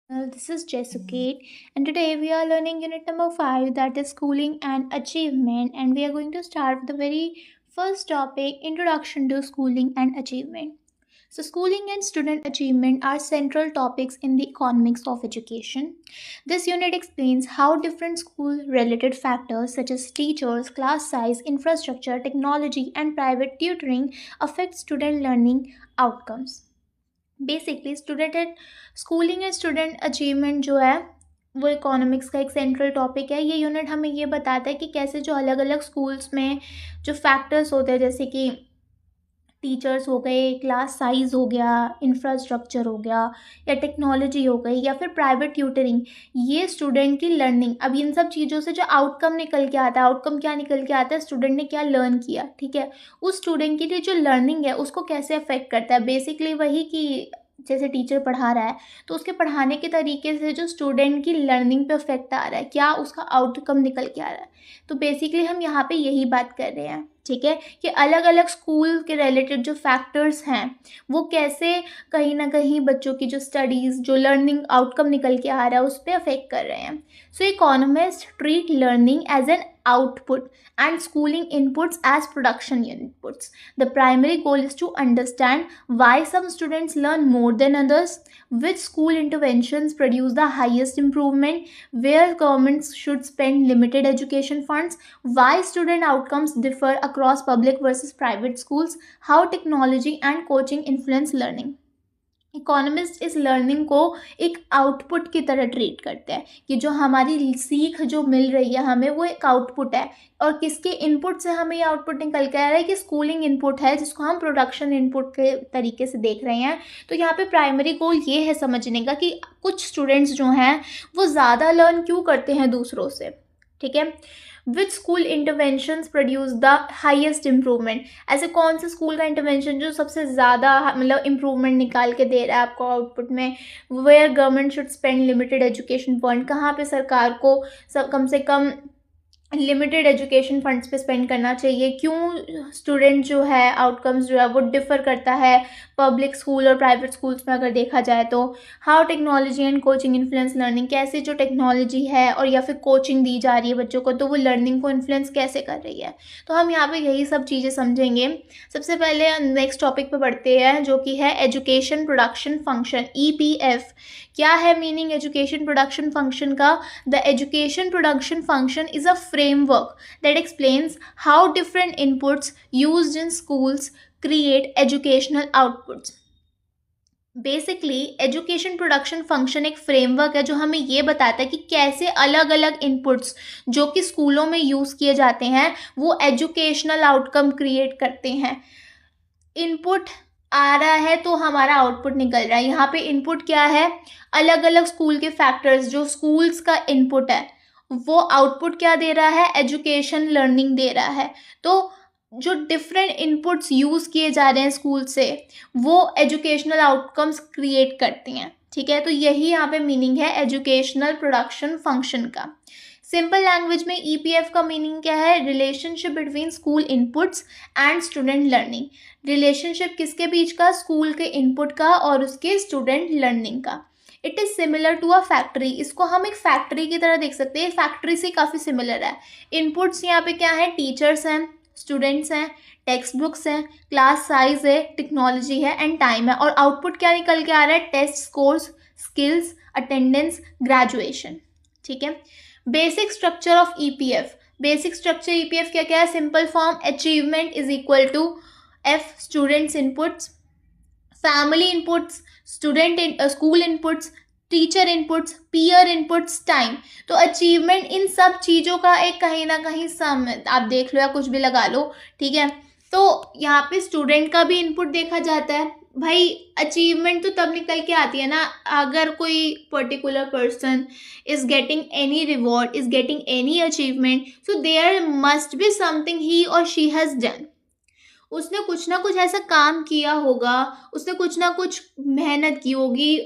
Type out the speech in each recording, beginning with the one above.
This is Jesukate, and today we are learning unit number 5, that is schooling and achievement. And we are going to start with the very first topic, introduction to schooling and achievement. So, schooling and student achievement are central topics in the economics of education. This unit explains how different school related factors such as teachers, class size, infrastructure, technology, and private tutoring affect student learning outcomes. Basically student and schooling and student achievement जो है वो economics का एक central topic है। ये unit हमें ये बताता है कि कैसे जो अलग अलग स्कूल्स में जो फैक्टर्स होते हैं, जैसे कि टीचर्स हो गए, क्लास साइज़ हो गया, इंफ्रास्ट्रक्चर हो गया, या टेक्नोलॉजी हो गई, या फिर प्राइवेट ट्यूटरिंग, ये स्टूडेंट की लर्निंग, अब इन सब चीज़ों से जो आउटकम निकल के आता है, आउटकम क्या निकल के आता है, स्टूडेंट ने क्या लर्न किया, ठीक है, उस स्टूडेंट के लिए जो लर्निंग है उसको कैसे अफेक्ट करता है। बेसिकली वही कि जैसे टीचर पढ़ा रहा है तो उसके पढ़ाने के तरीके से जो स्टूडेंट की लर्निंग पे अफेक्ट आ रहा है, क्या उसका आउटकम निकल के आ रहा है। तो बेसिकली हम यहाँ पे यही बात कर रहे हैं, ठीक है, कि अलग अलग स्कूल के रिलेटेड जो फैक्टर्स हैं वो कैसे कहीं ना कहीं बच्चों की जो स्टडीज़, जो लर्निंग आउटकम निकल के आ रहा है उस पर अफेक्ट कर रहे हैं। So economist treat learning as an output and schooling inputs as production inputs. The primary goal is to understand why some students learn more than others, which school interventions produce the highest improvement, where governments should spend limited education funds, why student outcomes differ across public versus private schools, how technology and coaching influence learning. Economist इस learning को एक output की तरह treat करते हैं कि जो हमारी सीख जो मिल रही है हमें वो एक आउटपुट है, और किसके इनपुट से हमें ये आउटपुट निकल के आ रहा है कि स्कूलिंग इनपुट है जिसको हम प्रोडक्शन इनपुट के तरीके से देख रहे हैं। तो यहाँ पे प्राइमरी गोल ये है समझने का कि कुछ स्टूडेंट्स जो हैं वो ज़्यादा लर्न क्यों करते हैं दूसरों से, ठीक है। Which school interventions produce the highest improvement, ऐसे कौन से स्कूल का इंटरवेंशन जो सबसे ज़्यादा मतलब इम्प्रूवमेंट निकाल के दे रहा है आपको आउटपुट में। Where government should spend limited education fund, कहाँ पे सरकार को सब कम से कम लिमिटेड एजुकेशन फंड्स पे स्पेंड करना चाहिए। क्यों स्टूडेंट जो है आउटकम्स जो है वो डिफ़र करता है पब्लिक स्कूल और प्राइवेट स्कूल्स में अगर देखा जाए तो। How technology and coaching influence learning, कैसे जो टेक्नोलॉजी है और या फिर कोचिंग दी जा रही है बच्चों को तो वो लर्निंग को इन्फ्लुएंस कैसे कर रही है। तो हम यहाँ पे यही सब चीज़ें समझेंगे। सबसे पहले नेक्स्ट टॉपिक पे बढ़ते हैं जो कि है एजुकेशन प्रोडक्शन फंक्शन, EPF। क्या है मीनिंग एजुकेशन प्रोडक्शन फंक्शन का? The education production function is a framework that explains how different inputs used in schools create educational outputs. Basically education production function एक फ्रेमवर्क है जो हमें ये बताता है कि कैसे अलग अलग इनपुट्स जो कि स्कूलों में यूज़ किए जाते हैं वो एजुकेशनल आउटकम क्रिएट करते हैं। इनपुट आ रहा है तो हमारा आउटपुट निकल रहा है। यहाँ पे इनपुट क्या है? अलग अलग स्कूल के फैक्टर्स, जो स्कूल्स का इनपुट है वो आउटपुट क्या दे रहा है? एजुकेशन लर्निंग दे रहा है। तो जो डिफरेंट इनपुट्स यूज़ किए जा रहे हैं स्कूल से वो एजुकेशनल आउटकम्स क्रिएट करते हैं, ठीक है। तो यही यहाँ पे मीनिंग है एजुकेशनल प्रोडक्शन फंक्शन का। सिंपल लैंग्वेज में EPF का मीनिंग क्या है? Relationship between school inputs and student learning. Relationship किसके बीच का? स्कूल के इनपुट का और उसके स्टूडेंट लर्निंग का। It is similar to a factory, इसको हम एक फैक्ट्री की तरह देख सकते हैं। फैक्ट्री से काफ़ी सिमिलर है। इनपुट्स यहाँ पे क्या है? टीचर्स हैं, स्टूडेंट्स हैं, टेक्स्ट बुक्स हैं, क्लास साइज है, टेक्नोलॉजी है एंड टाइम है। और आउटपुट क्या निकल के आ रहा है? Test scores, skills, attendance, graduation, ठीक है। Basic structure of EPF, basic structure EPF क्या क्या है? Simple form, achievement is equal to F students inputs, family inputs, student school inputs, teacher inputs, peer inputs, time. तो achievement इन सब चीज़ों का एक कहीं ना कहीं सम, आप देख लो या कुछ भी लगा लो, ठीक है। तो यहाँ पे स्टूडेंट का भी इनपुट देखा जाता है। भाई अचीवमेंट तो तब निकल के आती है ना अगर कोई particular person is getting any reward, is getting any achievement, so there must be something he और शी हैज़ डन। उसने कुछ ना कुछ ऐसा काम किया होगा, उसने कुछ ना कुछ मेहनत की होगी,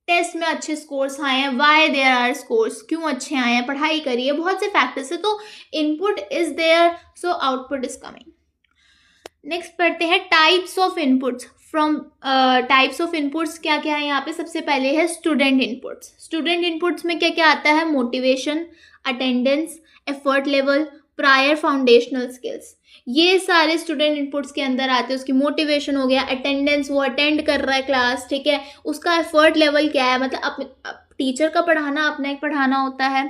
टेस्ट में अच्छे स्कोर्स आए हैं, वाई देयर आर स्कोर्स, क्यों अच्छे आए हैं, पढ़ाई करी है, बहुत से फैक्टर्स है। तो input is there, so output is coming. Next पढ़ते हैं types of inputs. From types of inputs क्या क्या है यहाँ पे, सबसे पहले है स्टूडेंट इनपुट्स। स्टूडेंट इनपुट्स में क्या क्या आता है, motivation, attendance, effort level, prior foundational skills, ये सारे स्टूडेंट इनपुट्स के अंदर आते हैं। उसकी मोटिवेशन हो गया, अटेंडेंस, वो अटेंड कर रहा है क्लास, ठीक है, उसका एफर्ट लेवल क्या है, मतलब टीचर का पढ़ाना अपना एक पढ़ाना होता है,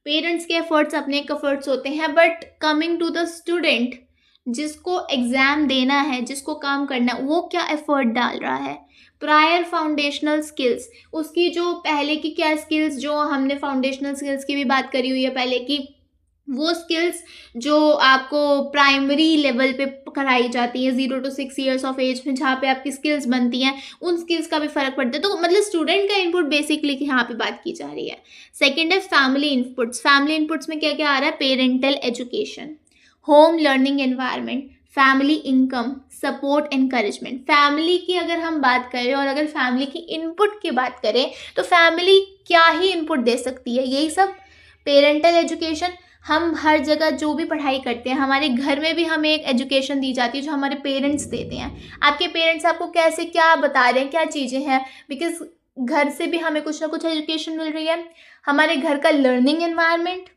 पेरेंट्स के एफर्ट्स अपने एक एफर्ट्स होते हैं, but coming to the student जिसको एग्जाम देना है, जिसको काम करना है, वो क्या एफर्ट डाल रहा है। प्रायर फाउंडेशनल स्किल्स, उसकी जो पहले की क्या स्किल्स, जो हमने फाउंडेशनल स्किल्स की भी बात करी हुई है पहले की, वो स्किल्स जो आपको प्राइमरी लेवल पे कराई जाती है 0 to 6 years ऑफ एज में, जहाँ पे आपकी स्किल्स बनती हैं, उन स्किल्स का भी फर्क पड़ता है। तो मतलब स्टूडेंट का इनपुट बेसिकली यहाँ पे बात की जा रही है। सेकंड है फैमिली इनपुट्स। फैमिली इनपुट्स में क्या क्या आ रहा है, parental education, home learning environment, family income, support, encouragement. Family की अगर हम बात करें और अगर फैमिली की इनपुट की बात करें तो फैमिली क्या ही इनपुट दे सकती है, यही सब, पेरेंटल एजुकेशन। हम हर जगह जो भी पढ़ाई करते हैं, हमारे घर में भी हमें एक एजुकेशन दी जाती है जो हमारे पेरेंट्स देते हैं। आपके पेरेंट्स आपको कैसे क्या बता रहे हैं, क्या चीज़ें हैं, बिकॉज घर से भी हमें कुछ ना कुछ एजुकेशन मिल रही है। हमारे घर का लर्निंग एनवायरनमेंट,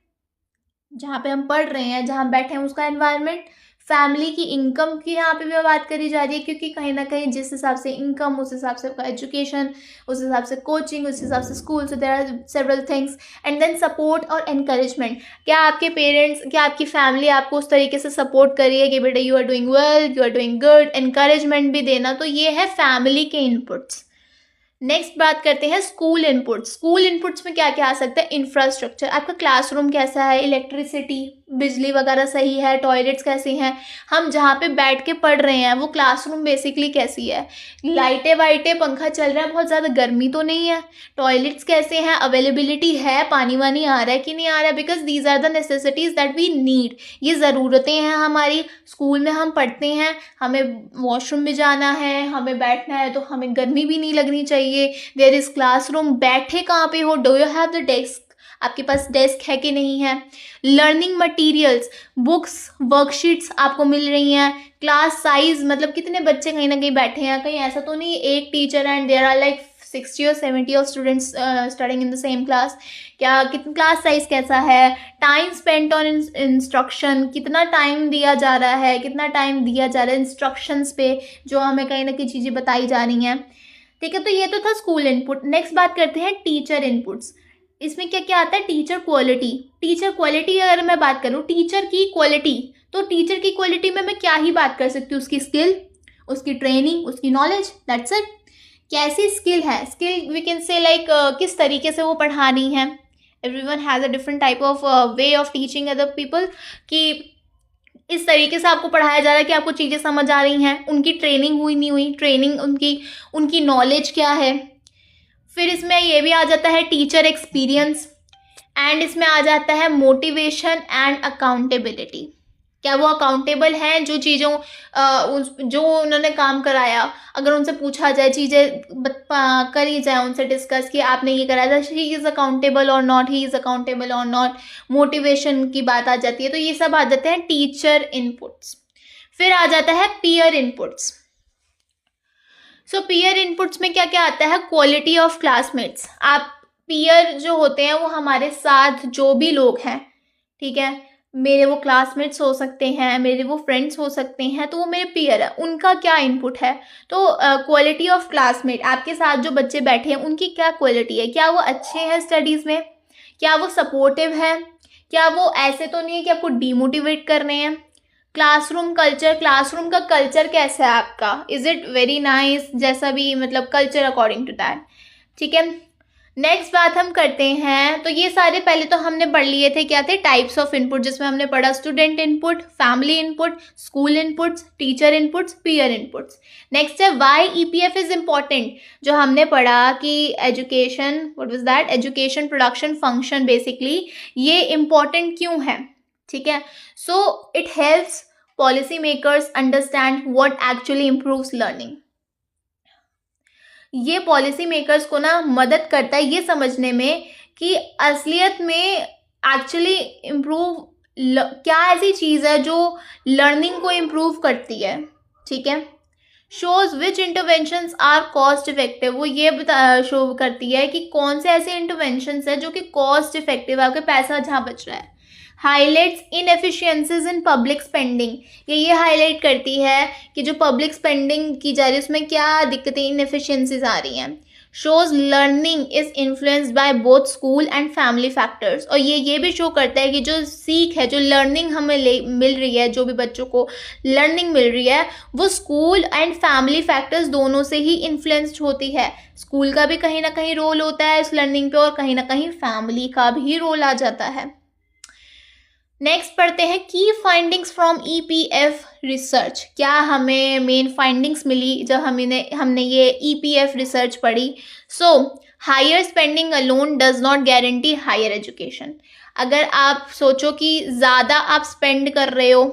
जहाँ पे हम पढ़ रहे हैं, जहाँ बैठे हैं, उसका एनवायरनमेंट। फैमिली की इनकम की यहाँ पे भी बात करी जा रही है, क्योंकि कहीं ना कहीं जिस हिसाब से इनकम, उस हिसाब से आपका एजुकेशन, उस हिसाब से कोचिंग, उस हिसाब से school, so there are several things. And then support और एनकरेजमेंट, क्या आपके पेरेंट्स, क्या आपकी फैमिली आपको उस तरीके से सपोर्ट कर रही है कि बेटा you are doing well, you are doing good, encouragement भी देना। तो ये है फैमिली के इनपुट्स। नेक्स्ट बात करते हैं स्कूल इनपुट्स। स्कूल इनपुट्स में क्या क्या आ सकता है, इंफ्रास्ट्रक्चर, आपका क्लासरूम कैसा है, इलेक्ट्रिसिटी, बिजली वगैरह सही है, टॉयलेट्स कैसी हैं, हम जहाँ पे बैठ के पढ़ रहे हैं वो क्लासरूम बेसिकली कैसी है, लाइटें वाइटें, पंखा चल रहा है, बहुत ज़्यादा गर्मी तो नहीं है, टॉयलेट्स कैसे हैं, अवेलेबिलिटी है, पानी वानी आ रहा है कि नहीं आ रहा है, because these are the necessities that we need. ये ज़रूरतें हैं हमारी। स्कूल में हम पढ़ते हैं, हमें वॉशरूम भी जाना है, हमें बैठना है, तो हमें गर्मी भी नहीं लगनी चाहिए। देयर इज़ क्लासरूम, बैठे कहाँ पे हो, do you have the desk, आपके पास डेस्क है कि नहीं है। लर्निंग मटेरियल्स, बुक्स, वर्कशीट्स आपको मिल रही हैं। क्लास साइज, मतलब कितने बच्चे कहीं ना कहीं बैठे हैं, कहीं ऐसा तो नहीं एक teacher and there are like 60 or 70 of students studying in the same class. क्या कितना क्लास साइज कैसा है, टाइम स्पेंट ऑन इंस्ट्रक्शन, कितना टाइम दिया जा रहा है, कितना टाइम दिया जा रहा है इंस्ट्रक्शंस पे, जो हमें कहीं ना कहीं चीज़ें बताई जा रही हैं, ठीक है। तो ये तो था स्कूल इनपुट। नेक्स्ट बात करते हैं टीचर इनपुट्स। इसमें क्या क्या आता है, टीचर क्वालिटी। टीचर क्वालिटी अगर मैं बात करूँ, टीचर की क्वालिटी, तो टीचर की क्वालिटी में मैं क्या ही बात कर सकती हूँ, उसकी स्किल, उसकी ट्रेनिंग, उसकी नॉलेज, दैट्स इट। कैसी स्किल है, skill we can say like किस तरीके से वो पढ़ा रही हैं। Everyone has a different type of way of teaching other people, कि इस तरीके से आपको पढ़ाया जा रहा है कि आपको चीज़ें समझ आ रही हैं, उनकी ट्रेनिंग हुई नहीं हुई, ट्रेनिंग उनकी, उनकी नॉलेज क्या है। फिर इसमें ये भी आ जाता है टीचर एक्सपीरियंस, एंड इसमें आ जाता है मोटिवेशन एंड अकाउंटेबिलिटी। क्या वो अकाउंटेबल हैं, जो चीज़ों जो उन्होंने काम कराया, अगर उनसे पूछा जाए, चीज़ें करी जाए उनसे डिस्कस कि आपने ये कराया था, ही इज़ अकाउंटेबल और नॉट, ही इज़ अकाउंटेबल और नॉट, मोटिवेशन की बात आ जाती है। तो ये सब आ जाते हैं टीचर इनपुट्स। फिर आ जाता है पीयर इनपुट्स। सो पीयर इनपुट्स में क्या क्या आता है, क्वालिटी ऑफ क्लासमेट्स। आप पीयर जो होते हैं वो हमारे साथ जो भी लोग हैं, ठीक है, मेरे वो क्लासमेट्स हो सकते हैं, मेरे वो फ्रेंड्स हो सकते हैं, तो वो मेरे पीयर है, उनका क्या इनपुट है। तो क्वालिटी ऑफ क्लासमेट, आपके साथ जो बच्चे बैठे हैं उनकी क्या क्वालिटी है, क्या वो अच्छे हैं स्टडीज़ में, क्या वो सपोर्टिव है, क्या वो ऐसे तो नहीं है कि आपको डीमोटिवेट कर रहे हैं। क्लासरूम कल्चर, क्लासरूम का कल्चर कैसा है आपका, इज़ इट वेरी नाइस, जैसा भी मतलब कल्चर अकॉर्डिंग टू दैट, ठीक है। नेक्स्ट बात हम करते हैं, तो ये सारे पहले तो हमने पढ़ लिए थे, क्या थे, टाइप्स ऑफ इनपुट, जिसमें हमने पढ़ा student input, family input, school inputs, teacher inputs, peer inputs. Next है वाई ईपीएफ इज इम्पॉर्टेंट, जो हमने पढ़ा कि education, what was that, education production function, basically ये इम्पॉर्टेंट क्यों है, ठीक है। So it helps policy makers understand what actually improves learning. ये पॉलिसी मेकर्स को ना मदद करता है ये समझने में कि असलियत में एक्चुअली इम्प्रूव क्या ऐसी चीज़ है जो लर्निंग को इम्प्रूव करती है, ठीक है। Shows which interventions are cost effective, वो ये शो करती है कि कौन से ऐसे इंटरवेंशंस है जो कि कॉस्ट इफेक्टिव है, आपके पैसा जहाँ बच रहा है। Highlights inefficiencies in public spending, ये हाईलाइट करती है कि जो पब्लिक स्पेंडिंग की जा रही है उसमें क्या दिक्कतें इनएफिशिएंसीज आ रही हैं। Shows learning is influenced by both school and family factors, और ये भी शो करता है कि जो सीख है, जो लर्निंग हमें मिल रही है, जो भी बच्चों को लर्निंग मिल रही है, वो स्कूल एंड फैमिली फैक्टर्स दोनों से ही इन्फ्लुएंस्ड होती है। स्कूल का भी कहीं ना कहीं रोल होता है इस लर्निंग पे, और कहीं ना कहीं फैमिली का भी रोल आ जाता है। नेक्स्ट पढ़ते हैं की फाइंडिंग्स फ्रॉम ईपीएफ रिसर्च। क्या हमें मेन फाइंडिंग्स मिली जब हमने ये ईपीएफ रिसर्च पढ़ी। So higher spending alone does not guarantee higher education. अगर आप सोचो कि ज़्यादा आप स्पेंड कर रहे हो,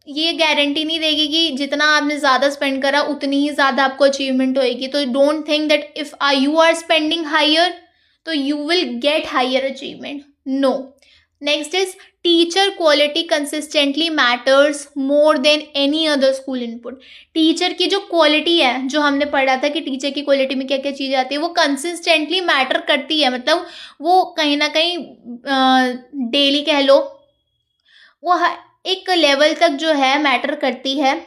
ये गारंटी नहीं देगी कि जितना आपने ज़्यादा स्पेंड करा उतनी ही ज़्यादा आपको अचीवमेंट होएगी। तो don't think that if you are spending higher तो you will get higher achievement, no. Next is teacher quality consistently matters more than any other school input. Teacher की जो क्वालिटी है, जो हमने पढ़ा था कि टीचर की क्वालिटी में क्या क्या चीज़ आती है, वो कंसिस्टेंटली मैटर करती है। मतलब वो कहीं ना कहीं डेली कह लो, वो एक लेवल तक जो है मैटर करती है।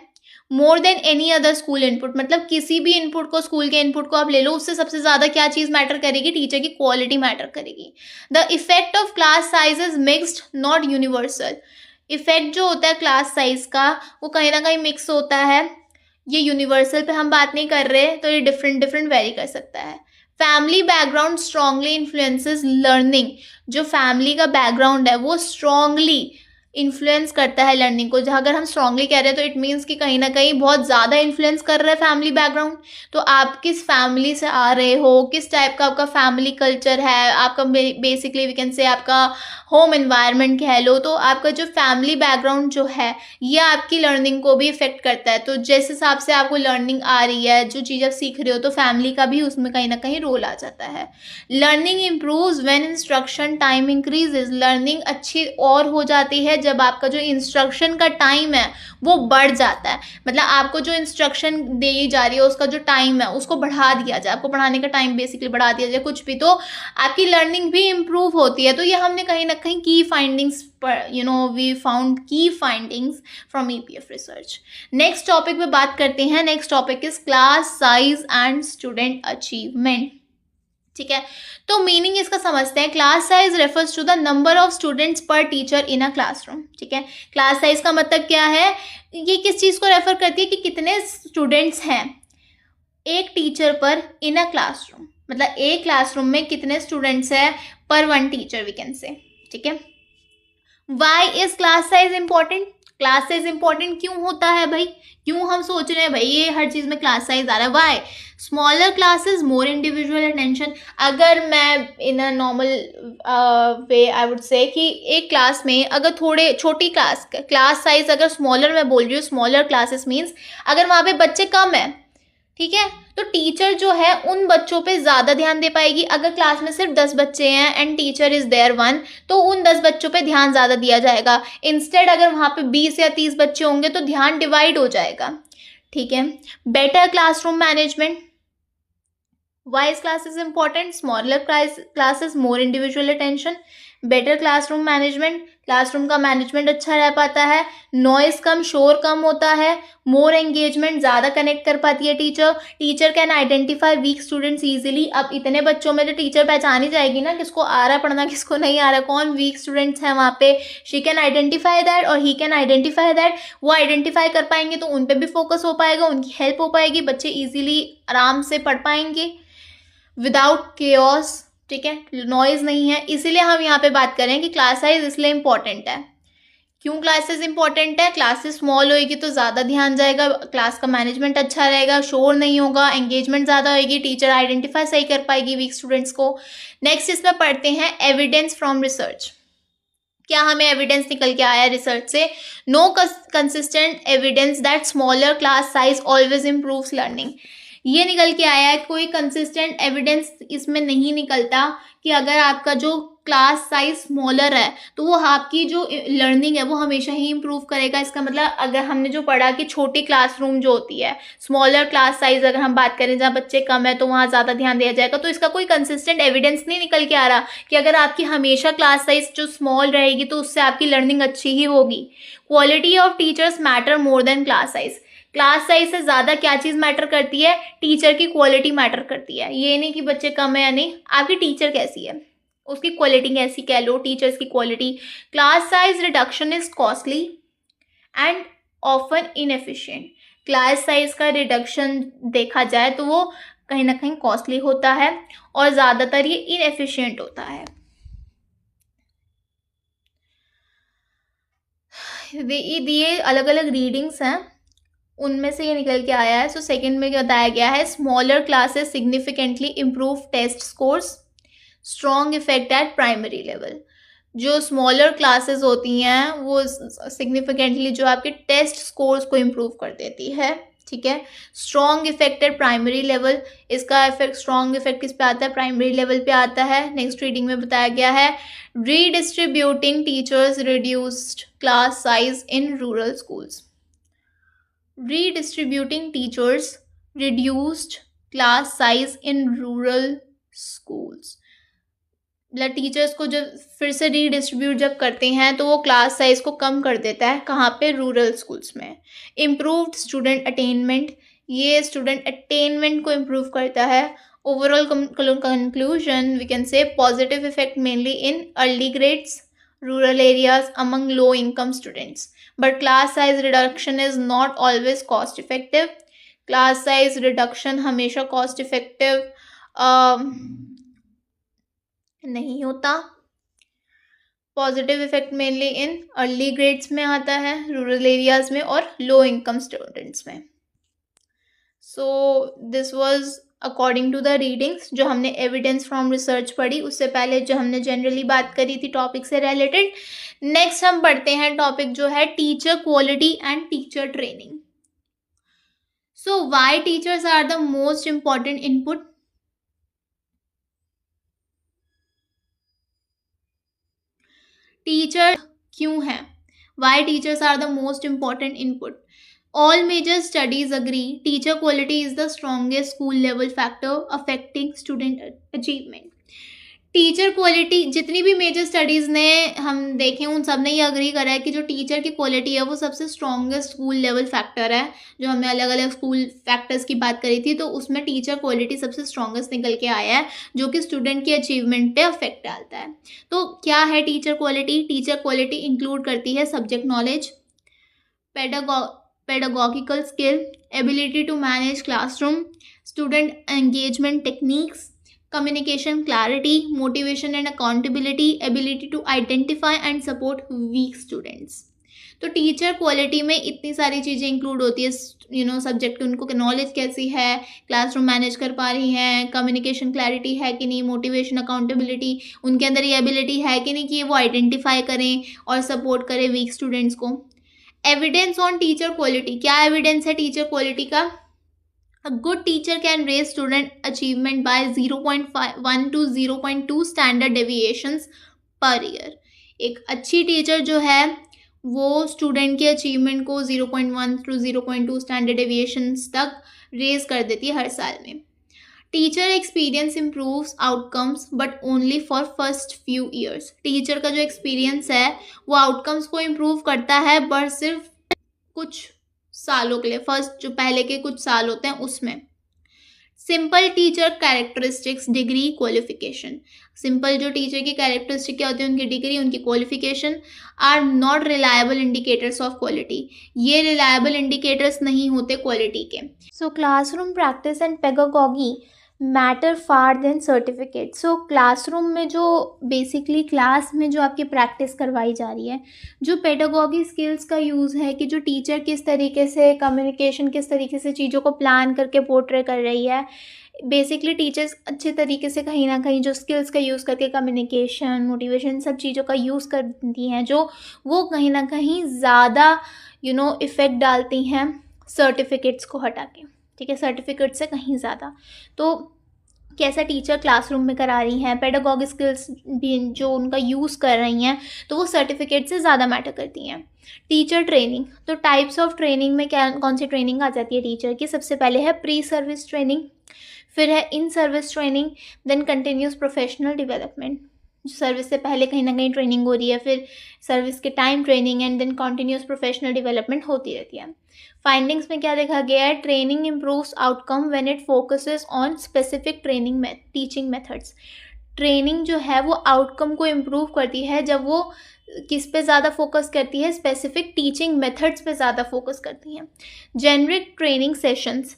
मोर than any other school input, मतलब किसी भी इनपुट को, स्कूल के इनपुट को आप ले लो, उससे सबसे ज़्यादा क्या चीज़ मैटर करेगी, टीचर की क्वालिटी मैटर करेगी। The effect of class size is mixed not universal. Effect जो होता है क्लास साइज का, वो कहीं ना कहीं मिक्स होता है। ये यूनिवर्सल पे हम बात नहीं कर रहे, तो ये डिफरेंट वेरी कर सकता है। Family background strongly influences learning. जो फैमिली का बैकग्राउंड है वो स्ट्रांगली इन्फ्लुएंस करता है लर्निंग को। जहाँ अगर हम स्ट्रांगली कह रहे हैं तो इट मीन्स कि कहीं ना कहीं बहुत ज़्यादा इन्फ्लुएंस कर रहा है फैमिली बैकग्राउंड। तो आप किस फैमिली से आ रहे हो, किस टाइप का आपका फैमिली कल्चर है, आपका बेसिकली वी कैन से आपका होम एनवायरनमेंट कह लो, तो आपका जो फैमिली बैकग्राउंड जो है ये आपकी लर्निंग को भी इफेक्ट करता है। तो जिस हिसाब से आपको लर्निंग आ रही है, जो चीज़ आप सीख रहे हो, तो फैमिली का भी उसमें कहीं ना कहीं रोल आ जाता है। Learning improves when instruction time increases. Learning अच्छी और हो जाती है जब आपका जो इंस्ट्रक्शन का टाइम है वो बढ़ जाता है। मतलब आपको जो इंस्ट्रक्शन दी जा रही है उसका जो टाइम है उसको बढ़ा दिया जाए, आपको पढ़ाने का टाइम बेसिकली बढ़ा दिया जाए कुछ भी, तो आपकी लर्निंग भी इम्प्रूव होती है। तो ये हमने कहीं ना कहीं की फाइंडिंग्स पर, वी फाउंड की findings from EPF research. Next topic पे बात करते हैं। Next topic is class size and student achievement. ठीक है, तो मीनिंग इसका समझते हैं। Class size refers to the number of students per teacher in a classroom. ठीक है, क्लास साइज का मतलब क्या है, ये किस चीज़ को रेफर करती है कि कितने स्टूडेंट्स हैं एक टीचर पर इन अ क्लासरूम। मतलब एक क्लासरूम में कितने स्टूडेंट्स हैं पर one teacher we can say. ठीक है, why is class size important. Class size important क्यों होता है भाई, क्यों हम सोच रहे हैं भाई ये हर चीज़ में क्लास साइज आ रहा है। Why, smaller classes more individual attention. अगर मैं इन a normal way I would say कि एक क्लास में अगर थोड़े छोटी क्लास साइज अगर स्मॉलर मैं बोल रही हूँ, स्मॉलर क्लासेस मीन्स अगर वहाँ पे बच्चे कम है, ठीक है, तो टीचर जो है उन बच्चों पे ज़्यादा ध्यान दे पाएगी। अगर क्लास में सिर्फ 10 बच्चे हैं and teacher is there one, तो उन 10 बच्चों पे ध्यान ज़्यादा दिया जाएगा। इंस्टेड अगर वहाँ पे 20 या 30 बच्चे होंगे तो ध्यान डिवाइड हो जाएगा। ठीक है, better classroom management. Why is classes important? Smaller classes, more individual attention. Better classroom management, classroom का मैनेजमेंट अच्छा रह पाता है। नॉइज कम, शोर कम होता है। मोर एंगेजमेंट, ज़्यादा कनेक्ट कर पाती है teacher can identify weak students easily. अब इतने बच्चों में तो टीचर पहचान ही जाएगी ना किसको आ रहा है पढ़ना, किसको नहीं आ रहा, कौन वीक स्टूडेंट्स हैं वहाँ पे। शी कैन आइडेंटिफाई दैट और ही कैन आइडेंटिफाई दैट। वो आइडेंटिफाई कर पाएंगे तो उन पर भी फोकस हो पाएगा, उनकी हेल्प हो पाएगी, बच्चे ईजिली आराम से पढ़ पाएंगे विदाउट केओस। ठीक है, नॉइज नहीं है, इसीलिए हम यहाँ पे बात करें कि क्लास साइज इसलिए इंपॉर्टेंट है। क्यों क्लासेस इंपॉर्टेंट है? क्लासेस स्मॉल होएगी तो ज़्यादा ध्यान जाएगा, क्लास का मैनेजमेंट अच्छा रहेगा, शोर नहीं होगा, एंगेजमेंट ज़्यादा होएगी, टीचर आइडेंटिफाई सही कर पाएगी वीक स्टूडेंट्स को। नेक्स्ट इसमें पढ़ते हैं एविडेंस फ्रॉम रिसर्च। क्या हमें एविडेंस निकल के आया रिसर्च से? No consistent evidence that smaller class size always improves learning. ये निकल के आया है, कोई कंसिस्टेंट एविडेंस इसमें नहीं निकलता कि अगर आपका जो क्लास साइज स्मॉलर है तो वो आपकी जो लर्निंग है वो हमेशा ही इम्प्रूव करेगा। इसका मतलब अगर हमने जो पढ़ा कि छोटी क्लासरूम जो होती है, स्मॉलर क्लास साइज अगर हम बात करें जहाँ बच्चे कम है तो वहाँ ज़्यादा ध्यान दिया जाएगा, तो इसका कोई कंसिस्टेंट एविडेंस नहीं निकल के आ रहा कि अगर आपकी हमेशा क्लास साइज जो स्मॉल रहेगी तो उससे आपकी लर्निंग अच्छी ही होगी। Quality of teachers matter more than class size. Class size से ज़्यादा क्या चीज़ मैटर करती है? टीचर की क्वालिटी मैटर करती है। ये नहीं कि बच्चे कम है या नहीं, आपकी टीचर कैसी है, उसकी क्वालिटी कैसी कह लो, टीचर्स की quality. Class size reduction is costly and often inefficient. Class size का रिडक्शन देखा जाए तो वो कहीं ना कहीं कॉस्टली होता है और ज़्यादातर ये इनएफिशिएंट होता है। ये अलग अलग रीडिंग्स हैं, उनमें से ये निकल के आया है। सो सेकंड में बताया गया है smaller classes significantly improve test scores, strong effect at primary level. जो स्मॉलर क्लासेस होती हैं वो सिग्निफिकेंटली जो आपके टेस्ट स्कोर्स को इम्प्रूव कर देती है, ठीक है। Strong effect at primary level, इसका इफेक्ट स्ट्रॉन्ग इफेक्ट किस पे आता है? प्राइमरी लेवल पे आता है। नेक्स्ट रीडिंग में बताया गया है redistributing teachers reduced class size in rural schools. redistributing teachers reduced class size in rural schools। मतलब टीचर्स को जब फिर से रीडिस्ट्रीब्यूट जब करते हैं तो वो क्लास साइज को कम कर देता है। कहाँ पे? रूरल स्कूल्स में। इम्प्रूव्ड स्टूडेंट अटेनमेंट, ये स्टूडेंट अटेनमेंट को इम्प्रूव करता है। Overall conclusion we can say positive effect mainly in early grades, rural areas among low income students, but class size reduction is not always cost effective। class size reduction हमेशा cost effective नहीं होता। Positive effect mainly in early grades में आता है, rural areas में और लो income students में। So this was according to the readings जो हमने एविडेंस फ्रॉम रिसर्च पढ़ी, उससे पहले जो हमने जनरली बात करी थी टॉपिक से रिलेटेड। नेक्स्ट हम पढ़ते हैं टॉपिक जो है teacher quality and teacher training. So why teachers are the most important input? Teacher क्यों है? Why teachers are the most important input? All major studies agree teacher quality is the strongest school level factor affecting student achievement। Teacher quality जितनी भी major studies ने हम देखें उन सब ने ये अग्री करा है कि जो टीचर की क्वालिटी है वो सबसे स्ट्रॉन्गेस्ट स्कूल लेवल फैक्टर है। जो हमने अलग अलग स्कूल फैक्टर्स की बात करी थी तो उसमें टीचर क्वालिटी सबसे स्ट्रॉन्गेस्ट निकल के आया है जो कि स्टूडेंट की अचीवमेंट पे अफेक्ट डालता है। तो क्या है teacher quality? Teacher quality include करती है subject knowledge, pedagogical skill, ability to manage classroom, student engagement techniques, communication clarity, motivation and accountability, ability to identify and support weak students। तो टीचर क्वालिटी में इतनी सारी चीज़ें इंक्लूड होती है, subject की उनको नॉलेज कैसी है, क्लासरूम मैनेज कर पा रही हैं, कम्युनिकेशन क्लैरिटी है कि नहीं, मोटिवेशन अकाउंटेबिलिटी, उनके अंदर ये एबिलिटी है कि नहीं कि वो आइडेंटिफाई करें और सपोर्ट करें वीक स्टूडेंट्स को। एविडेंस ऑन टीचर क्वालिटी, क्या एविडेंस है टीचर क्वालिटी का? A good teacher can raise student achievement by 0.1 to 0.2 standard deviations per year. एक अच्छी टीचर जो है वो स्टूडेंट के अचीवमेंट को 0.1 to 0.2 स्टैंडर्ड डेविएशंस तक रेज कर देती है हर साल में। Teacher experience improves outcomes but only for first few years. Teacher का जो एक्सपीरियंस है वो आउटकम्स को इम्प्रूव करता है पर सिर्फ कुछ सालों के लिए, फर्स्ट जो पहले के कुछ साल होते हैं उसमें। Simple teacher characteristics, degree, qualification. Simple जो टीचर की कैरेक्टरिस्टिक क्या होती है, उनकी डिग्री, उनकी qualification are not reliable indicators of quality. ये रिलायबल इंडिकेटर्स नहीं होते क्वालिटी के। So classroom practice and pedagogy matter far than certificate. So classroom में जो बेसिकली क्लास में जो आपकी प्रैक्टिस करवाई जा रही है, जो पेडागॉजी स्किल्स का यूज़ है कि जो टीचर किस तरीके से कम्युनिकेशन, किस तरीके से चीज़ों को प्लान करके पोर्ट्रे कर रही है, बेसिकली टीचर्स अच्छे तरीके से कहीं ना कहीं जो स्किल्स का यूज़ करके कम्युनिकेशन, मोटिवेशन, सब चीज़ों का यूज़ करती हैं जो वो कहीं ना कहीं ज़्यादा इफ़ेक्ट डालती हैं सर्टिफिकेट्स को हटा के। ठीक है, सर्टिफिकेट से कहीं ज़्यादा। तो कैसा टीचर क्लासरूम में करा रही हैं, पेडागॉगिक स्किल्स भी जो उनका यूज़ कर रही हैं, तो वो सर्टिफिकेट से ज़्यादा मैटर करती हैं। टीचर ट्रेनिंग, तो टाइप्स ऑफ ट्रेनिंग में क्या कौन सी ट्रेनिंग आ जाती है टीचर की? सबसे पहले है प्री सर्विस ट्रेनिंग, फिर है in service training, then continuous professional development, service से पहले कहीं ना कहीं ट्रेनिंग हो रही है, फिर सर्विस के time training, and then continuous professional development होती रहती है। फाइंडिंग्स में क्या देखा गया है? Training improves outcome when it focuses on specific training में टीचिंग मेथड्स। ट्रेनिंग जो है वो आउटकम को इम्प्रूव करती है जब वो किस पे ज़्यादा फोकस करती है? स्पेसिफिक टीचिंग मेथड्स पे ज़्यादा फोकस करती हैं। Generic training sessions,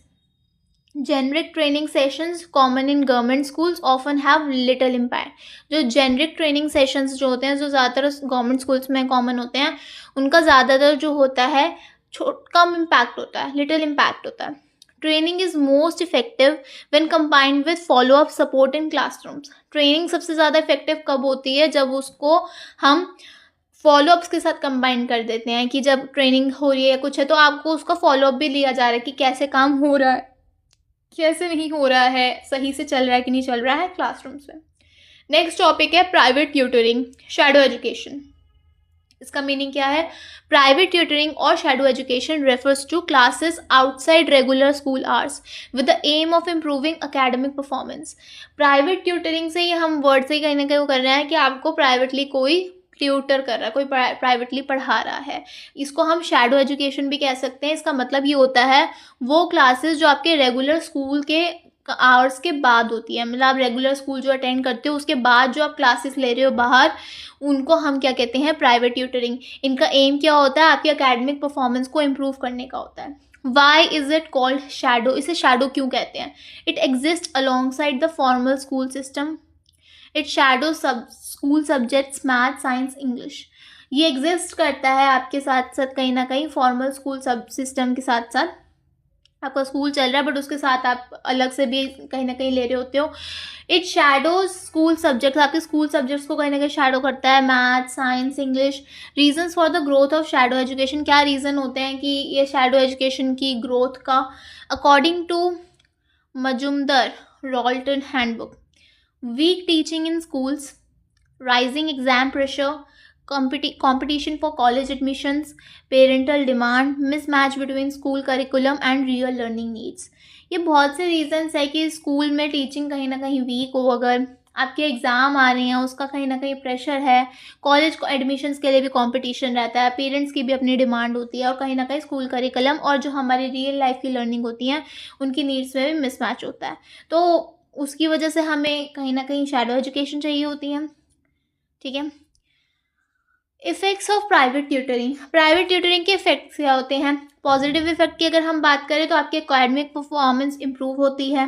generic training sessions common in government schools often have little impact. जो जेनरिक ट्रेनिंग सेशंस जो होते हैं, जो ज़्यादातर गवर्नमेंट स्कूल्स में कॉमन होते हैं, उनका ज़्यादातर जो होता है कम इम्पैक्ट होता है, लिटिल इम्पैक्ट होता है। Training is most effective when combined with follow up support in classrooms. Training सबसे ज़्यादा इफेक्टिव कब होती है? जब उसको हम फॉलोअप्स के साथ कंबाइन कर देते हैं, कि जब ट्रेनिंग हो रही है कुछ है तो आपको उसका फॉलोअप भी लिया जा रहा है कि कैसे काम हो रहा है, कैसे नहीं हो रहा है, सही से चल रहा है कि नहीं चल रहा है क्लासरूम्स में। नेक्स्ट टॉपिक है प्राइवेट ट्यूटरिंग, शैडो एजुकेशन। इसका मीनिंग क्या है? प्राइवेट ट्यूटरिंग और shadow education refers to classes outside regular school hours with the aim of improving academic performance. Private tutoring से ही हम वर्ड से ही कहीं ना कहीं वो कर रहे हैं कि आपको प्राइवेटली कोई ट्यूटर कर रहा है, कोई प्राइवेटली पढ़ा रहा है। इसको हम शैडो एजुकेशन भी कह सकते हैं। इसका मतलब ये होता है वो क्लासेस जो आपके रेगुलर स्कूल के आवर्स के बाद होती है, मतलब आप रेगुलर स्कूल जो अटेंड करते हो उसके बाद जो आप क्लासेस ले रहे हो बाहर, उनको हम क्या कहते हैं? Private tutoring. इनका एम क्या होता है? आपकी एकेडमिक परफॉर्मेंस को इम्प्रूव करने का होता है। Why is it called shadow? इसे शैडो क्यों कहते हैं? It exist alongside the formal school system. It shadow school subjects math, science, English. ये एग्जिस्ट करता है आपके साथ साथ कहीं ना कहीं फॉर्मल स्कूल सब सिस्टम के साथ साथ। आपका स्कूल चल रहा है बट उसके साथ आप अलग से भी कहीं ना कहीं ले रहे होते हो। इट शैडोज स्कूल सब्जेक्ट्स, आपके स्कूल सब्जेक्ट्स को कहीं ना कहीं शैडो करता है, math, science, English. Reasons for the growth of shadow education, क्या रीज़न होते हैं कि ये शैडो एजुकेशन की ग्रोथ का? According to Majumdar Rolton handbook, weak teaching in schools, rising exam pressure, competition for college admissions, parental demand, mismatch between school curriculum and real learning needs। ये बहुत से रीजंस है कि स्कूल में टीचिंग कहीं ना कहीं वीक हो, अगर आपके एग्ज़ाम आ रहे हैं उसका कहीं ना कहीं प्रेशर है, कॉलेज को एडमिशन्स के लिए भी कंपटीशन रहता है, पेरेंट्स की भी अपनी डिमांड होती है, और कहीं ना कहीं स्कूल करिकुलम और जो हमारी रियल लाइफ की लर्निंग होती है उनकी नीड्स में भी मिसमैच होता है। तो उसकी वजह से हमें कहीं ना कहीं शैडो एजुकेशन चाहिए होती है। ठीक है। Effects of private tutoring, private tutoring के इफेक्ट्स क्या होते हैं? पॉजिटिव इफेक्ट की अगर हम बात करें तो आपकी एकेडमिक परफॉर्मेंस इंप्रूव होती है।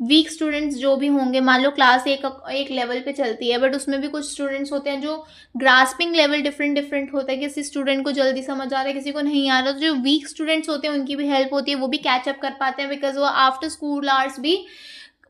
वीक स्टूडेंट्स जो भी होंगे, मान लो क्लास एक लेवल पे चलती है बट उसमें भी कुछ स्टूडेंट्स होते हैं जो ग्रास्पिंग लेवल डिफरेंट डिफरेंट होता है, किसी स्टूडेंट को जल्दी समझ आ रहा है, किसी को नहीं आ रहा। तो जो वीक स्टूडेंट्स होते हैं उनकी भी हेल्प होती है, वो भी कैचअप कर पाते हैं बिकॉज वो आफ्टर स्कूल आवर्स भी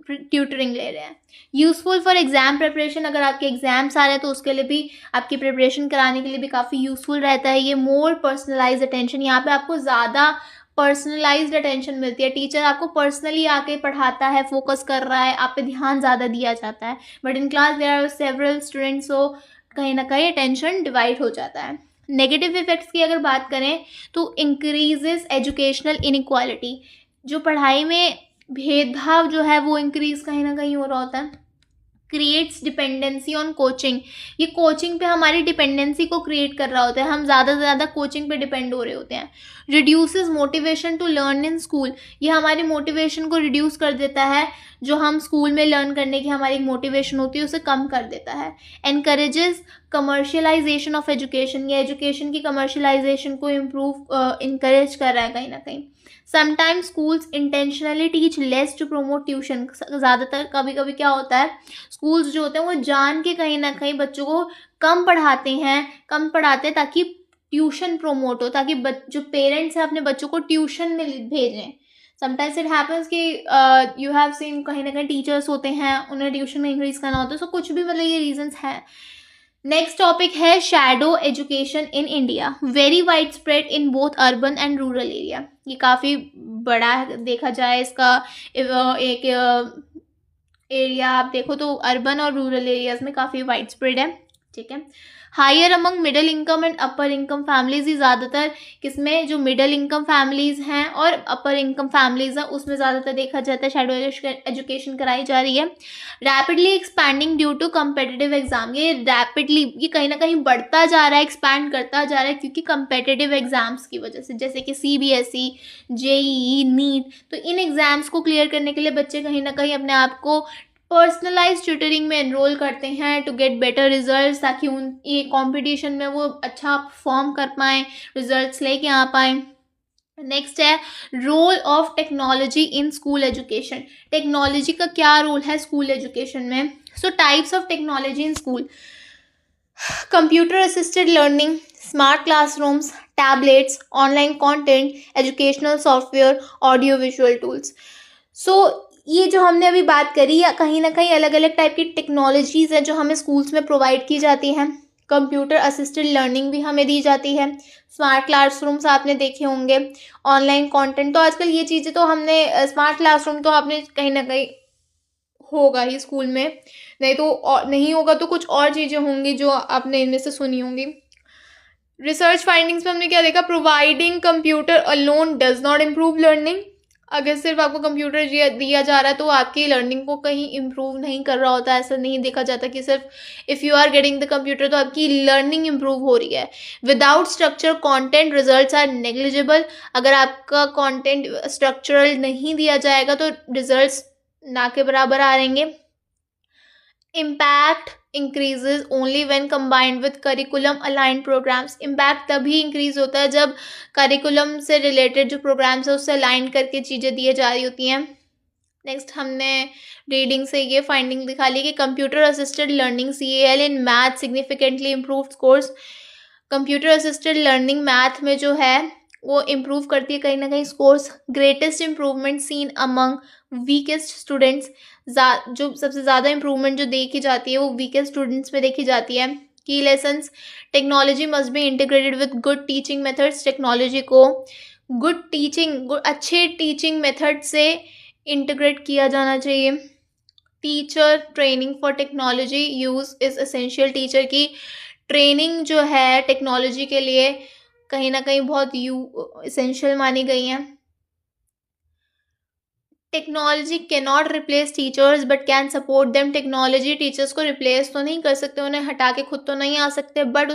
ट्यूटरिंग ले रहे हैं। यूज़फुल फॉर एग्ज़ाम प्रिपरेशन, अगर आपके एग्जाम्स आ रहे हैं तो उसके लिए भी, आपकी प्रिपरेशन कराने के लिए भी काफ़ी यूज़फुल रहता है ये। मोर पर्सनलाइज्ड अटेंशन, यहाँ पे आपको ज़्यादा पर्सनलाइज्ड अटेंशन मिलती है, टीचर आपको पर्सनली आके पढ़ाता है, फोकस कर रहा है, आप पे ध्यान ज़्यादा दिया जाता है। But in class there are several students, so कहीं ना कहीं अटेंशन डिवाइड हो जाता है। नेगेटिव इफेक्ट्स की अगर बात करें तो इंक्रीजेस एजुकेशनल इनइक्वालिटी, जो पढ़ाई में भेदभाव जो है वो इंक्रीज कहीं ना कहीं हो रहा होता है। क्रिएट्स डिपेंडेंसी ऑन कोचिंग, ये कोचिंग पे हमारी डिपेंडेंसी को क्रिएट कर रहा होता है, हम ज़्यादा से ज़्यादा कोचिंग पे डिपेंड हो रहे होते हैं। Reduces motivation to learn in school, ये हमारी मोटिवेशन को रिड्यूस कर देता है, जो हम स्कूल में लर्न करने की हमारी मोटिवेशन होती है उसे कम कर देता है। एनकरेजेस कमर्शियलाइजेशन ऑफ एजुकेशन, ये एजुकेशन की कमर्शियलाइजेशन को इम्प्रूव इनकरेज कर रहा है कहीं ना कहीं। Sometimes schools intentionally teach less to promote tuition, ज़्यादातर कभी कभी क्या होता है स्कूल्स जो होते हैं वो जान के कहीं ना कहीं बच्चों को कम पढ़ाते हैं ताकि ट्यूशन प्रमोट हो, ताकि जो पेरेंट्स हैं अपने बच्चों को ट्यूशन में भेजें। समटाइम्स इट हैपन्स कि यू हैव सीन कहीं ना कहीं टीचर्स होते हैं उन्हें ट्यूशन में इंक्रीज करना होता है, सो कुछ भी मतलब ये रीजंस हैं। नेक्स्ट टॉपिक है shadow education in India, very wide spread in both urban and rural area. ये काफ़ी बड़ा है, देखा जाए इसका एक एरिया आप देखो तो अर्बन और रूरल एरियाज में काफ़ी वाइड स्प्रेड है, ठीक है। Higher among middle income and upper income families ही ज़्यादातर, किसमें, जो मिडिल इनकम फैमिलीज हैं और अपर इनकम फैमिलीज हैं उसमें ज़्यादातर देखा जाता है शैडो एजुकेशन कराई जा रही है। Rapidly expanding due to competitive exam, ये रैपिडली, ये कहीं ना कहीं बढ़ता जा रहा है, एक्सपैंड करता जा रहा है क्योंकि कम्पिटिटिव एग्जाम्स की वजह से, जैसे कि CBSE, JEE, नीट। तो इन एग्जाम्स को क्लियर करने के लिए बच्चे कहीं ना कहीं अपने आप को पर्सनलाइज ट्यूटरिंग में एनरोल करते हैं टू गेट बेटर रिजल्ट्स, ताकि उन ये कंपटीशन में वो अच्छा परफॉर्म कर पाएँ, रिजल्ट्स लेके आ पाएँ। नेक्स्ट है role of technology in school education, technology का क्या रोल है स्कूल एजुकेशन में। So types of technology in school, computer assisted learning, smart classrooms, tablets, online content, educational software, audio visual tools. So ये जो हमने अभी बात करी, या कहीं ना कहीं अलग अलग टाइप की टेक्नोलॉजीज़ हैं जो हमें स्कूल्स में प्रोवाइड की जाती हैं। कंप्यूटर असिस्टेड लर्निंग भी हमें दी जाती है, स्मार्ट क्लासरूम्स आपने देखे होंगे, ऑनलाइन कंटेंट। तो आजकल ये चीज़ें तो हमने, स्मार्ट क्लासरूम तो आपने कहीं ना कहीं होगा ही स्कूल में, नहीं तो और नहीं होगा तो कुछ और चीज़ें होंगी जो आपने इनमें से सुनी होंगी। रिसर्च फाइंडिंग्स में हमने क्या देखा, providing computer alone does not improve learning. अगर सिर्फ आपको कंप्यूटर दिया जा रहा है तो आपकी लर्निंग को कहीं इम्प्रूव नहीं कर रहा होता, ऐसा नहीं देखा जाता कि सिर्फ if you are getting the computer तो आपकी लर्निंग इम्प्रूव हो रही है। Without structure content results are negligible, अगर आपका कंटेंट स्ट्रक्चरल नहीं दिया जाएगा तो रिजल्ट्स ना के बराबर आ रहेंगे। Impact increases only when combined with curriculum aligned programmes, impact तभी इंक्रीज होता है जब करिकुलम से रिलेटेड जो प्रोग्राम्स है उससे अलाइन करके चीज़ें दी जा रही होती हैं। नेक्स्ट हमने रीडिंग से ये फाइंडिंग दिखा ली कि computer assisted learning CAL in math significantly improve scores, computer assisted learning math में जो है वो इम्प्रूव करती है कहीं ना कहीं scores. Greatest improvement seen among weakest students, जो सबसे ज़्यादा इम्प्रूवमेंट जो देखी जाती है वो वीकेस्ट स्टूडेंट्स में देखी जाती है। की lessons, technology must be integrated with good teaching methods, technology को गुड टीचिंग, अच्छे टीचिंग मेथड से इंटीग्रेट किया जाना चाहिए। Teacher training for technology use is essential, teacher की ट्रेनिंग जो है टेक्नोलॉजी के लिए कहीं ना कहीं बहुत एसेंशियल मानी गई है। Technology can not replace teachers but can support them, technology teachers को रिप्लेस तो नहीं कर सकते, उन्हें हटा के खुद तो नहीं आ सकते, बट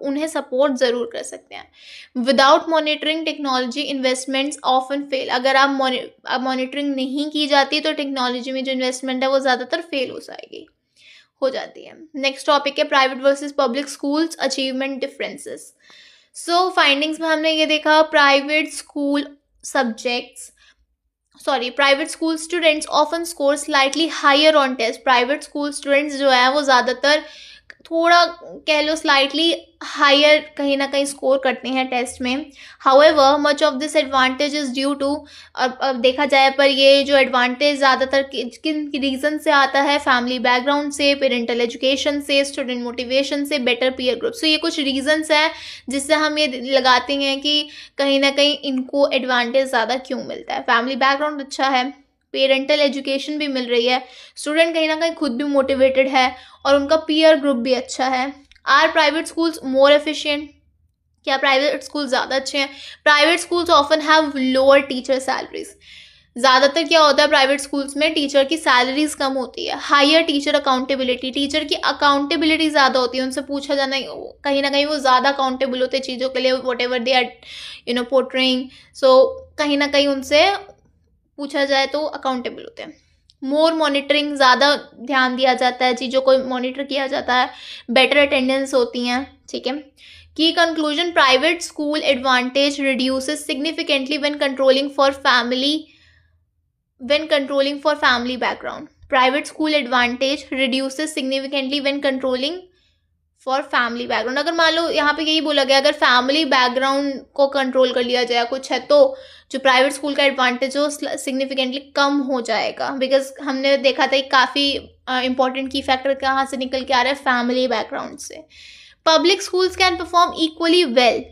उन्हें सपोर्ट ज़रूर कर सकते हैं। Without monitoring technology investments often fail, अगर आप मॉनिटरिंग नहीं की जाती तो टेक्नोलॉजी में जो इन्वेस्टमेंट है वो ज़्यादातर फेल हो जाती है। नेक्स्ट टॉपिक है private versus public schools achievement differences. So findings में हमने ये देखा, private school students often score slightly higher on test, private school students जो है वो ज़्यादातर थोड़ा कह लो स्लाइटली हायर कहीं ना कहीं स्कोर करते हैं टेस्ट में। However much of this advantage is due to, अब देखा जाए पर ये जो एडवांटेज ज़्यादातर किन रीज़न से आता है, फैमिली बैकग्राउंड से, पेरेंटल एजुकेशन से, स्टूडेंट मोटिवेशन से, बेटर पीयर ग्रुप। सो ये कुछ रीजंस हैं जिससे हम ये लगाते हैं कि कहीं ना कहीं इनको एडवांटेज ज़्यादा क्यों मिलता है। फैमिली बैकग्राउंड अच्छा है, पेरेंटल एजुकेशन भी मिल रही है, स्टूडेंट कहीं ना कहीं खुद भी मोटिवेटेड है और उनका पीयर ग्रुप भी अच्छा है। Are private schools more efficient, क्या प्राइवेट स्कूल ज़्यादा अच्छे हैं? Private schools often have lower teacher salaries, ज़्यादातर क्या होता है प्राइवेट स्कूल्स में टीचर की सैलरीज कम होती है। हायर टीचर अकाउंटेबिलिटी, टीचर की अकाउंटेबिलिटी ज़्यादा होती है, उनसे पूछा जाना कहीं ना कहीं वो ज़्यादा अकाउंटेबल होते हैं चीज़ों के लिए, whatever they are portraying. So कहीं ना कहीं उनसे पूछा जाए तो अकाउंटेबल होते हैं। मोर मॉनिटरिंग, ज़्यादा ध्यान दिया जाता है, चीज़ों को मॉनिटर किया जाता है, बेटर अटेंडेंस होती हैं, ठीक है। की conclusion, private school advantage reduces significantly when controlling for family background, private school advantage reduces significantly when controlling for family background. अगर मान लो यहाँ पे यही बोला गया, अगर फैमिली बैकग्राउंड को कंट्रोल कर लिया जाए कुछ है तो जो प्राइवेट स्कूल का एडवांटेज हो सिग्निफिकेंटली कम हो जाएगा। बिकॉज हमने देखा था कि काफ़ी इंपॉर्टेंट की फैक्टर कहाँ से निकल के आ रहा है, फैमिली बैकग्राउंड से। Public schools can perform equally well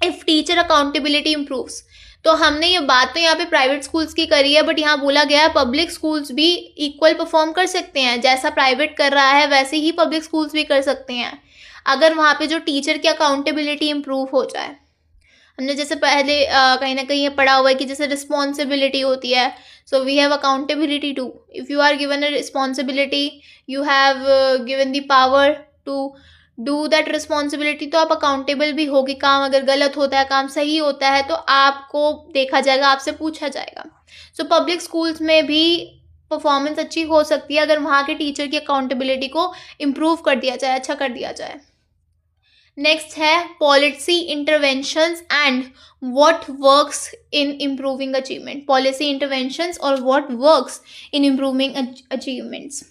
if teacher accountability improves. तो हमने ये बात तो यहाँ पे प्राइवेट स्कूल्स की करी है, बट यहाँ बोला गया है पब्लिक स्कूल्स भी इक्वल परफॉर्म कर सकते हैं, जैसा प्राइवेट कर रहा है वैसे ही पब्लिक स्कूल्स भी कर सकते हैं, अगर वहाँ पे जो टीचर की अकाउंटेबिलिटी इम्प्रूव हो जाए। हमने जैसे पहले कहीं ना कहीं ये पढ़ा हुआ है कि जैसे रिस्पॉन्सिबिलिटी होती है, so we have accountability too. If you are given a responsibility, you have given the power to do that responsibility, तो आप अकाउंटेबल भी होगी। काम अगर गलत होता है, काम सही होता है, तो आपको देखा जाएगा, आपसे पूछा जाएगा। सो पब्लिक स्कूल्स में भी परफॉर्मेंस अच्छी हो सकती है अगर वहाँ के टीचर की अकाउंटेबिलिटी को इम्प्रूव कर दिया जाए, अच्छा कर दिया जाए। नेक्स्ट है policy interventions and what works in improving achievement. Policy interventions और what works in improving achievements.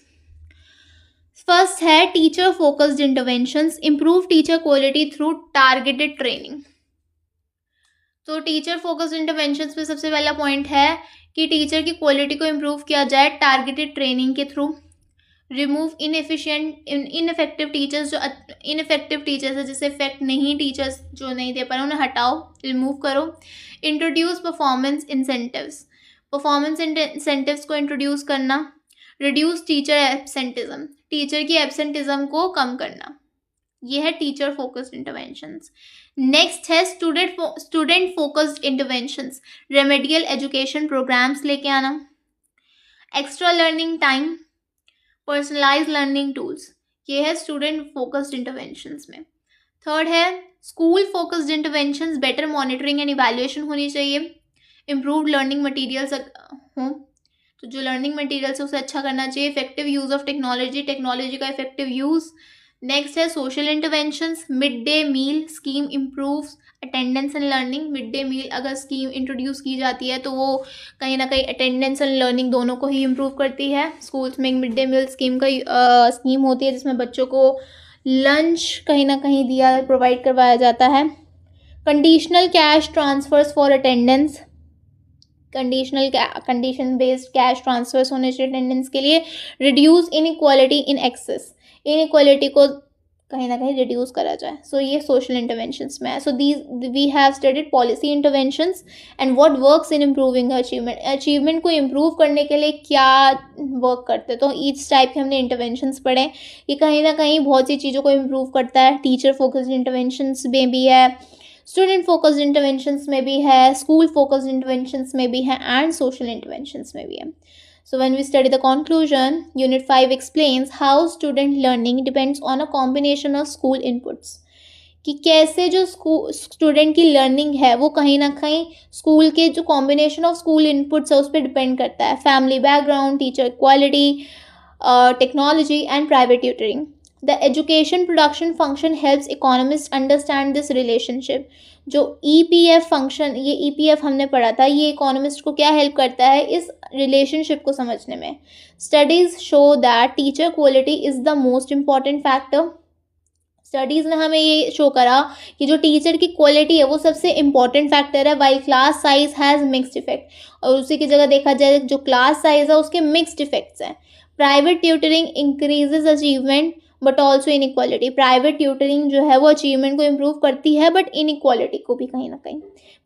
First है teacher focused interventions, improve teacher quality through targeted training. तो टीचर फोकस्ड इंटरवेंशंस में सबसे पहला पॉइंट है कि टीचर की क्वालिटी को इम्प्रूव किया जाए टारगेटेड ट्रेनिंग के थ्रू। रिमूव इनइफेक्टिव टीचर्स, जो इनइफेक्टिव टीचर्स है, जिससे इफेक्ट नहीं, टीचर्स जो नहीं दे पा रहे उन्हें हटाओ, रिमूव करो। Introduce performance incentives, performance incentives को इंट्रोड्यूस करना। रिड्यूस टीचर एब्सेंटिज्म, टीचर की एब्सेंटिज्म को कम करना। ये है टीचर फोकस्ड इंटरवेंशंस। नेक्स्ट है student focused interventions, remedial education programmes लेके आना। Extra learning time, personalise learning tools, ये है स्टूडेंट फोकस्ड इंटरवेंशंस में। थर्ड है school focused interventions, better monitoring and evaluation होनी चाहिए। इम्प्रूव्ड लर्निंग मटेरियल्स हो, तो जो लर्निंग मटेरियल्स है उसे अच्छा करना चाहिए। Effective use of technology, technology का इफेक्टिव यूज। नेक्स्ट है social interventions, mid day meal scheme improves attendance and learning. Mid day meal अगर स्कीम इंट्रोड्यूस की जाती है तो वो कहीं ना कहीं अटेंडेंस एंड लर्निंग दोनों को ही इम्प्रूव करती है। स्कूल्स में एक मिड डे मील स्कीम का स्कीम होती है जिसमें बच्चों को लंच कहीं ना कहीं दिया प्रोवाइड करवाया जाता है। Conditional cash transfers for attendance, condition based cash transfers होने चाहिए अटेंडेंस के लिए। Reduce inequality in access, inequality को कहीं ना कहीं रिड्यूस करा जाए। सो ये सोशल इंटरवेंशंस में है। So these we have studied policy interventions and what works in improving achievement. Achievement को इम्प्रूव करने के लिए क्या वर्क करते, तो ईच टाइप के हमने इंटरवेंशंस पढ़े। ये कहीं ना कहीं बहुत सी चीज़ों को इम्प्रूव करता है। टीचर फोकस्ड इंटरवेंशंस में भी है, स्टूडेंट फोकस्ड इंटरवेंशंस में भी है, स्कूल फोकस्ड इंटरवेंशंस में भी है, एंड सोशल इंटरवेंशंस में भी है। So when we study the conclusion, Unit 5 explains how student learning depends on a combination of school inputs. कि कैसे जो स्टूडेंट की लर्निंग है वो कहीं ना कहीं स्कूल के जो कॉम्बिनेशन ऑफ स्कूल इनपुट्स है उस पर डिपेंड करता है। Family background, teacher quality, technology and private tutoring. The education production function helps economist understand this relationship. जो EPF फंक्शन, ये EPF हमने पढ़ा था, ये इकोनॉमिस्ट को क्या हेल्प करता है इस रिलेशनशिप को समझने में। Studies show that teacher quality is the most important factor. Studies ने हमें ये शो करा कि जो टीचर की क्वालिटी है वो सबसे इम्पॉर्टेंट फैक्टर है, while class size has mixed effect. और उसी की जगह देखा जाए जो क्लास साइज है उसके मिक्स्ड इफेक्ट्स हैं। Private tutoring increases achievement but also inequality. Private tutoring जो है वो अचीवमेंट को इम्प्रूव करती है बट इनइक्वालिटी को भी कहीं ना कहीं,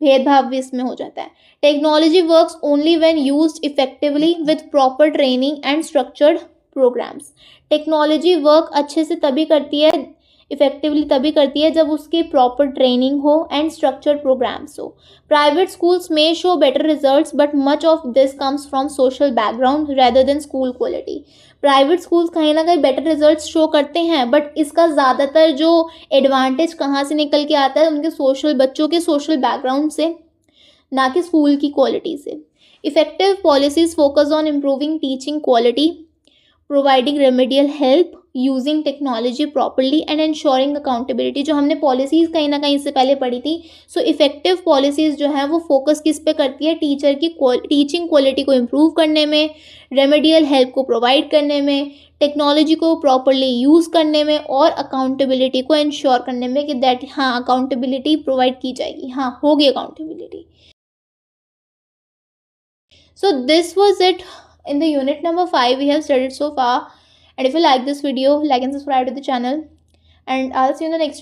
भेदभाव भी इसमें हो जाता है। Technology works only when used effectively with proper training and structured programmes. Technology work अच्छे से तभी करती है, इफेक्टिवली तभी करती है जब उसकी प्रॉपर ट्रेनिंग हो एंड स्ट्रक्चर्ड प्रोग्राम्स हो। प्राइवेट स्कूल्स में show better results but much of this comes from social background rather than school quality. Private schools कहीं ना कहीं बेटर रिजल्ट्स शो करते हैं बट इसका ज़्यादातर जो एडवांटेज कहाँ से निकल के आता है, उनके बच्चों के सोशल बैकग्राउंड से, ना कि स्कूल की क्वालिटी से। Effective policies focus on improving teaching quality, providing remedial help, using technology properly and ensuring accountability. जो हमने पॉलिसीज़ कहीं ना कहीं इससे पहले पढ़ी थी। सो इफेक्टिव पॉलिसीज़ जो है वो फोकस किस पे करती है, टीचर की टीचिंग क्वालिटी को इम्प्रूव करने में, रेमेडियल हेल्प को प्रोवाइड करने में, टेक्नोलॉजी को प्रॉपरली यूज़ करने में और अकाउंटेबिलिटी को इंश्योर करने में कि दैट हाँ अकाउंटेबिलिटी प्रोवाइड की जाएगी, हाँ होगी accountability. So this was it in the unit number 5 we have studied so far. And if you like this video, like and subscribe to the channel. And I'll see you in the next